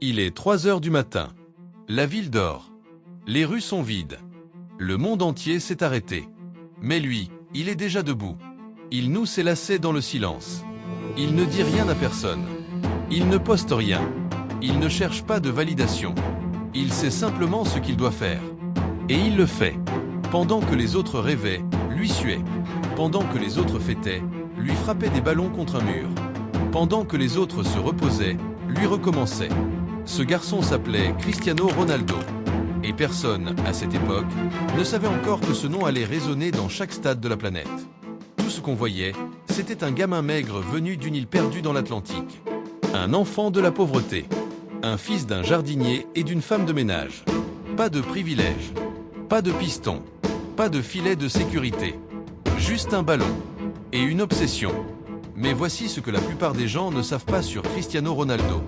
Il est 3 heures du matin. La ville dort. Les rues sont vides. Le monde entier s'est arrêté. Mais lui, il est déjà debout. Il noue ses lacets dans le silence. Il ne dit rien à personne. Il ne poste rien. Il ne cherche pas de validation. Il sait simplement ce qu'il doit faire. Et il le fait. Pendant que les autres rêvaient, lui suait. Pendant que les autres fêtaient, lui frappait des ballons contre un mur. Pendant que les autres se reposaient, lui recommençait. Ce garçon s'appelait Cristiano Ronaldo. Et personne, à cette époque, ne savait encore que ce nom allait résonner dans chaque stade de la planète. Tout ce qu'on voyait, c'était un gamin maigre venu d'une île perdue dans l'Atlantique. Un enfant de la pauvreté. Un fils d'un jardinier et d'une femme de ménage. Pas de privilèges. Pas de piston. Pas de filet de sécurité. Juste un ballon. Et une obsession. Mais voici ce que la plupart des gens ne savent pas sur Cristiano Ronaldo.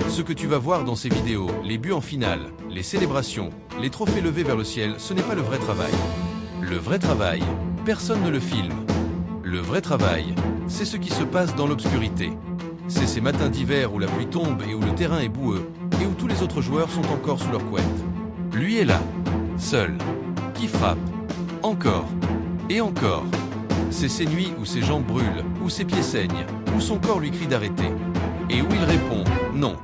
Ce que tu vas voir dans ces vidéos, les buts en finale, les célébrations, les trophées levés vers le ciel, ce n'est pas le vrai travail. Le vrai travail, personne ne le filme. Le vrai travail, c'est ce qui se passe dans l'obscurité. C'est ces matins d'hiver où la pluie tombe et où le terrain est boueux, et où tous les autres joueurs sont encore sous leur couette. Lui est là, seul, qui frappe, encore, et encore. C'est ces nuits où ses jambes brûlent, où ses pieds saignent, où son corps lui crie d'arrêter. Et où il répond, non.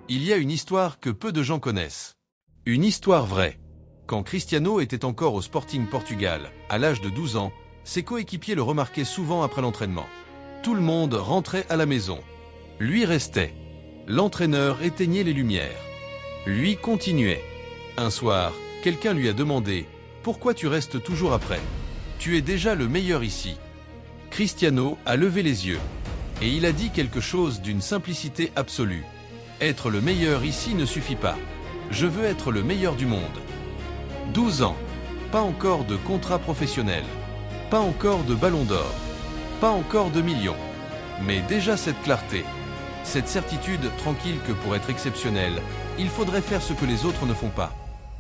Il y a une histoire que peu de gens connaissent. Une histoire vraie. Quand Cristiano était encore au Sporting Portugal, à l'âge de 12 ans, ses coéquipiers le remarquaient souvent après l'entraînement. Tout le monde rentrait à la maison. Lui restait. L'entraîneur éteignait les lumières. Lui continuait. Un soir, quelqu'un lui a demandé « Pourquoi tu restes toujours après ? Tu es déjà le meilleur ici. » Cristiano a levé les yeux. Et il a dit quelque chose d'une simplicité absolue. Être le meilleur ici ne suffit pas. Je veux être le meilleur du monde. 12 ans. Pas encore de contrat professionnel. Pas encore de ballon d'or. Pas encore de millions. Mais déjà cette clarté. Cette certitude tranquille que pour être exceptionnel, il faudrait faire ce que les autres ne font pas.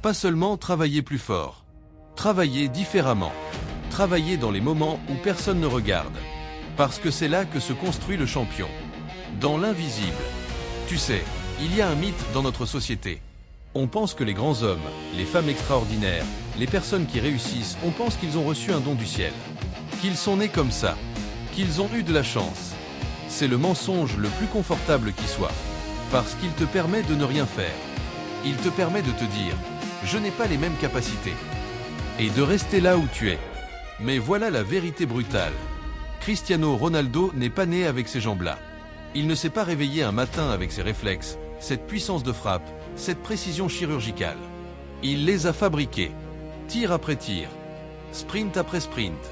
Pas seulement travailler plus fort. Travailler différemment. Travailler dans les moments où personne ne regarde. Parce que c'est là que se construit le champion. Dans l'invisible. Tu sais, il y a un mythe dans notre société. On pense que les grands hommes, les femmes extraordinaires, les personnes qui réussissent, on pense qu'ils ont reçu un don du ciel. Qu'ils sont nés comme ça. Qu'ils ont eu de la chance. C'est le mensonge le plus confortable qui soit. Parce qu'il te permet de ne rien faire. Il te permet de te dire « Je n'ai pas les mêmes capacités ». Et de rester là où tu es. Mais voilà la vérité brutale. Cristiano Ronaldo n'est pas né avec ces jambes-là. Il ne s'est pas réveillé un matin avec ses réflexes, cette puissance de frappe, cette précision chirurgicale. Il les a fabriqués. Tir après tir. Sprint après sprint.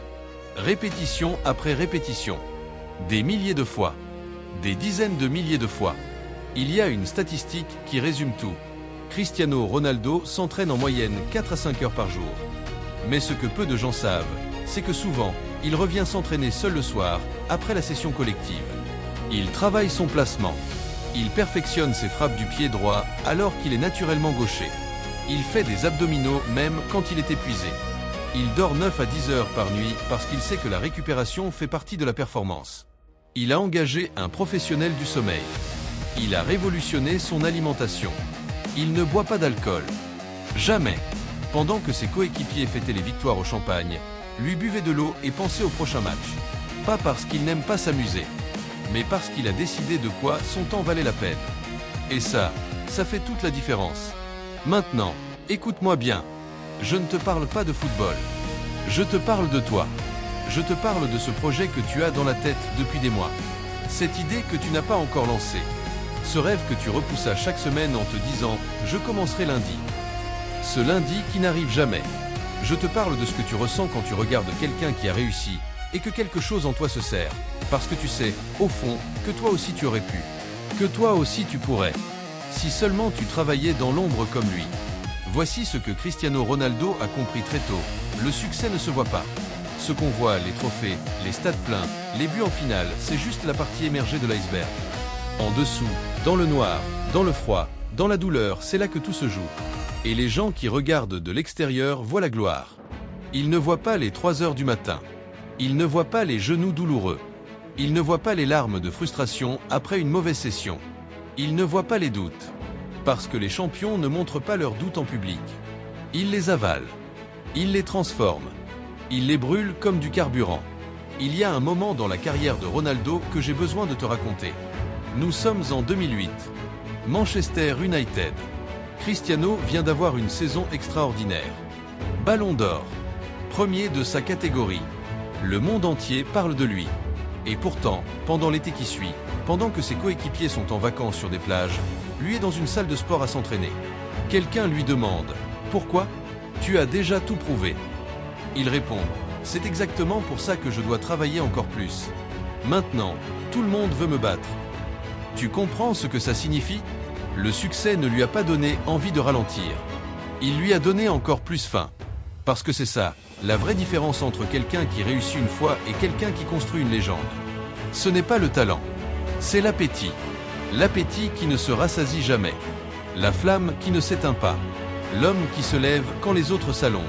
Répétition après répétition. Des milliers de fois. Des dizaines de milliers de fois. Il y a une statistique qui résume tout. Cristiano Ronaldo s'entraîne en moyenne 4 à 5 heures par jour. Mais ce que peu de gens savent, c'est que souvent, il revient s'entraîner seul le soir, après la session collective. Il travaille son placement. Il perfectionne ses frappes du pied droit alors qu'il est naturellement gaucher. Il fait des abdominaux même quand il est épuisé. Il dort 9 à 10 heures par nuit parce qu'il sait que la récupération fait partie de la performance. Il a engagé un professionnel du sommeil. Il a révolutionné son alimentation. Il ne boit pas d'alcool. Jamais. Pendant que ses coéquipiers fêtaient les victoires au champagne, lui buvait de l'eau et pensait au prochain match. Pas parce qu'il n'aime pas s'amuser, mais parce qu'il a décidé de quoi son temps valait la peine. Et ça fait toute la différence. Maintenant, écoute-moi bien. Je ne te parle pas de football. Je te parle de toi. Je te parle de ce projet que tu as dans la tête depuis des mois. Cette idée que tu n'as pas encore lancée. Ce rêve que tu repoussas chaque semaine en te disant « Je commencerai lundi ». Ce lundi qui n'arrive jamais. Je te parle de ce que tu ressens quand tu regardes quelqu'un qui a réussi et que quelque chose en toi se serre. Parce que tu sais, au fond, que toi aussi tu aurais pu. Que toi aussi tu pourrais. Si seulement tu travaillais dans l'ombre comme lui. Voici ce que Cristiano Ronaldo a compris très tôt. Le succès ne se voit pas. Ce qu'on voit, les trophées, les stades pleins, les buts en finale, c'est juste la partie émergée de l'iceberg. En dessous, dans le noir, dans le froid, dans la douleur, c'est là que tout se joue. Et les gens qui regardent de l'extérieur voient la gloire. Ils ne voient pas les 3 heures du matin. Ils ne voient pas les genoux douloureux. Ils ne voient pas les larmes de frustration après une mauvaise session. Ils ne voient pas les doutes. Parce que les champions ne montrent pas leurs doutes en public. Ils les avalent. Ils les transforment. Ils les brûlent comme du carburant. Il y a un moment dans la carrière de Ronaldo que j'ai besoin de te raconter. Nous sommes en 2008. Manchester United. Cristiano vient d'avoir une saison extraordinaire. Ballon d'or. Premier de sa catégorie. Le monde entier parle de lui. Et pourtant, pendant l'été qui suit, pendant que ses coéquipiers sont en vacances sur des plages, lui est dans une salle de sport à s'entraîner. Quelqu'un lui demande « Pourquoi ? Tu as déjà tout prouvé ?» Il répond « C'est exactement pour ça que je dois travailler encore plus. Maintenant, tout le monde veut me battre. » Tu comprends ce que ça signifie ? Le succès ne lui a pas donné envie de ralentir. Il lui a donné encore plus faim. Parce que c'est ça, la vraie différence entre quelqu'un qui réussit une fois et quelqu'un qui construit une légende. Ce n'est pas le talent, c'est l'appétit. L'appétit qui ne se rassasie jamais. La flamme qui ne s'éteint pas. L'homme qui se lève quand les autres s'allongent.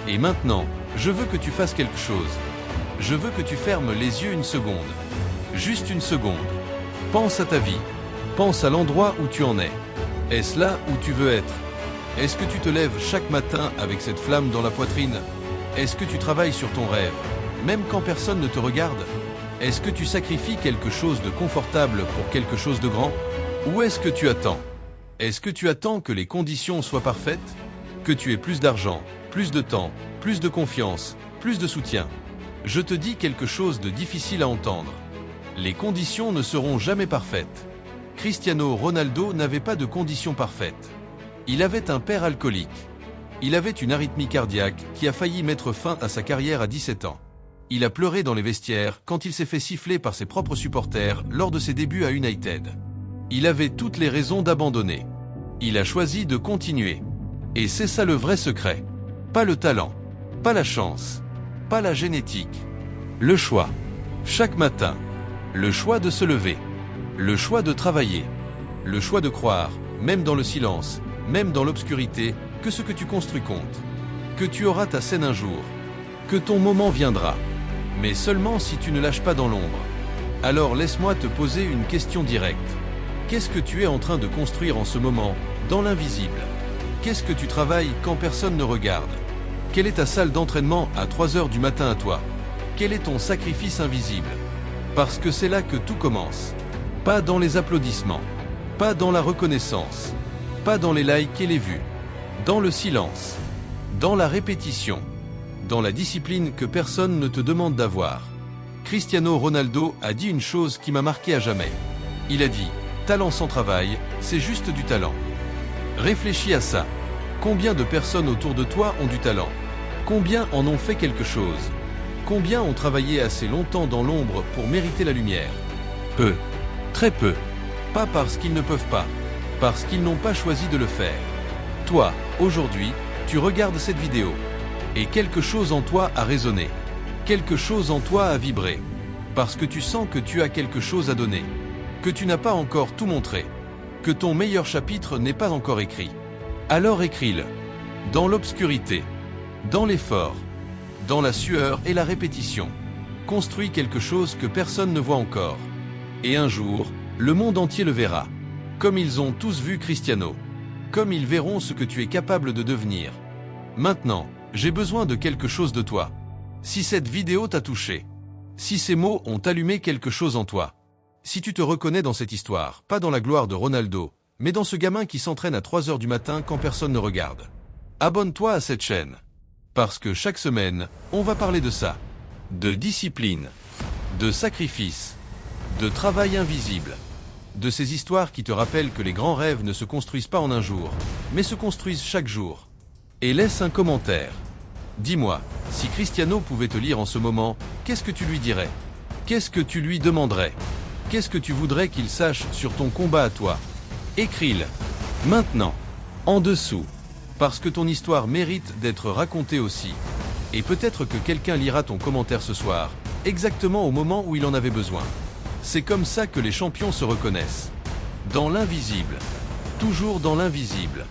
Et maintenant, je veux que tu fasses quelque chose. Je veux que tu fermes les yeux une seconde. Juste une seconde. Pense à ta vie. Pense à l'endroit où tu en es. Est-ce là où tu veux être ? Est-ce que tu te lèves chaque matin avec cette flamme dans la poitrine ? Est-ce que tu travailles sur ton rêve, même quand personne ne te regarde ? Est-ce que tu sacrifies quelque chose de confortable pour quelque chose de grand ? Ou est-ce que tu attends ? Est-ce que tu attends que les conditions soient parfaites ? Que tu aies plus d'argent, plus de temps, plus de confiance, plus de soutien ? Je te dis quelque chose de difficile à entendre. Les conditions ne seront jamais parfaites. Cristiano Ronaldo n'avait pas de conditions parfaites. Il avait un père alcoolique. Il avait une arythmie cardiaque qui a failli mettre fin à sa carrière à 17 ans. Il a pleuré dans les vestiaires quand il s'est fait siffler par ses propres supporters lors de ses débuts à United. Il avait toutes les raisons d'abandonner. Il a choisi de continuer. Et c'est ça le vrai secret. Pas le talent, pas la chance, pas la génétique. Le choix. Chaque matin. Le choix de se lever. Le choix de travailler. Le choix de croire, même dans le silence, même dans l'obscurité, que ce que tu construis compte. Que tu auras ta scène un jour. Que ton moment viendra. Mais seulement si tu ne lâches pas dans l'ombre. Alors laisse-moi te poser une question directe. Qu'est-ce que tu es en train de construire en ce moment, dans l'invisible ? Qu'est-ce que tu travailles quand personne ne regarde ? Quelle est ta salle d'entraînement à 3 heures du matin à toi ? Quel est ton sacrifice invisible ? Parce que c'est là que tout commence. Pas dans les applaudissements. Pas dans la reconnaissance. Pas dans les likes et les vues. Dans le silence. Dans la répétition. Dans la discipline que personne ne te demande d'avoir. Cristiano Ronaldo a dit une chose qui m'a marqué à jamais. Il a dit « Talent sans travail, c'est juste du talent ». Réfléchis à ça. Combien de personnes autour de toi ont du talent ? Combien en ont fait quelque chose ? Combien ont travaillé assez longtemps dans l'ombre pour mériter la lumière ? Peu. Très peu. Pas parce qu'ils ne peuvent pas. Parce qu'ils n'ont pas choisi de le faire. Toi, aujourd'hui, tu regardes cette vidéo. Et quelque chose en toi a résonné. Quelque chose en toi a vibré. Parce que tu sens que tu as quelque chose à donner. Que tu n'as pas encore tout montré. Que ton meilleur chapitre n'est pas encore écrit. Alors écris-le. Dans l'obscurité. Dans l'effort. Dans la sueur et la répétition. Construis quelque chose que personne ne voit encore. Et un jour, le monde entier le verra. Comme ils ont tous vu Cristiano. Comme ils verront ce que tu es capable de devenir. Maintenant, j'ai besoin de quelque chose de toi. Si cette vidéo t'a touché, si ces mots ont allumé quelque chose en toi, si tu te reconnais dans cette histoire, pas dans la gloire de Ronaldo, mais dans ce gamin qui s'entraîne à 3 heures du matin quand personne ne regarde, abonne-toi à cette chaîne. Parce que chaque semaine, on va parler de ça. De discipline, de sacrifice, de travail invisible, de ces histoires qui te rappellent que les grands rêves ne se construisent pas en un jour, mais se construisent chaque jour. Et laisse un commentaire. Dis-moi, si Cristiano pouvait te lire en ce moment, qu'est-ce que tu lui dirais ? Qu'est-ce que tu lui demanderais ? Qu'est-ce que tu voudrais qu'il sache sur ton combat à toi ? Écris-le. Maintenant. En dessous. Parce que ton histoire mérite d'être racontée aussi. Et peut-être que quelqu'un lira ton commentaire ce soir, exactement au moment où il en avait besoin. C'est comme ça que les champions se reconnaissent. Dans l'invisible. Toujours dans l'invisible.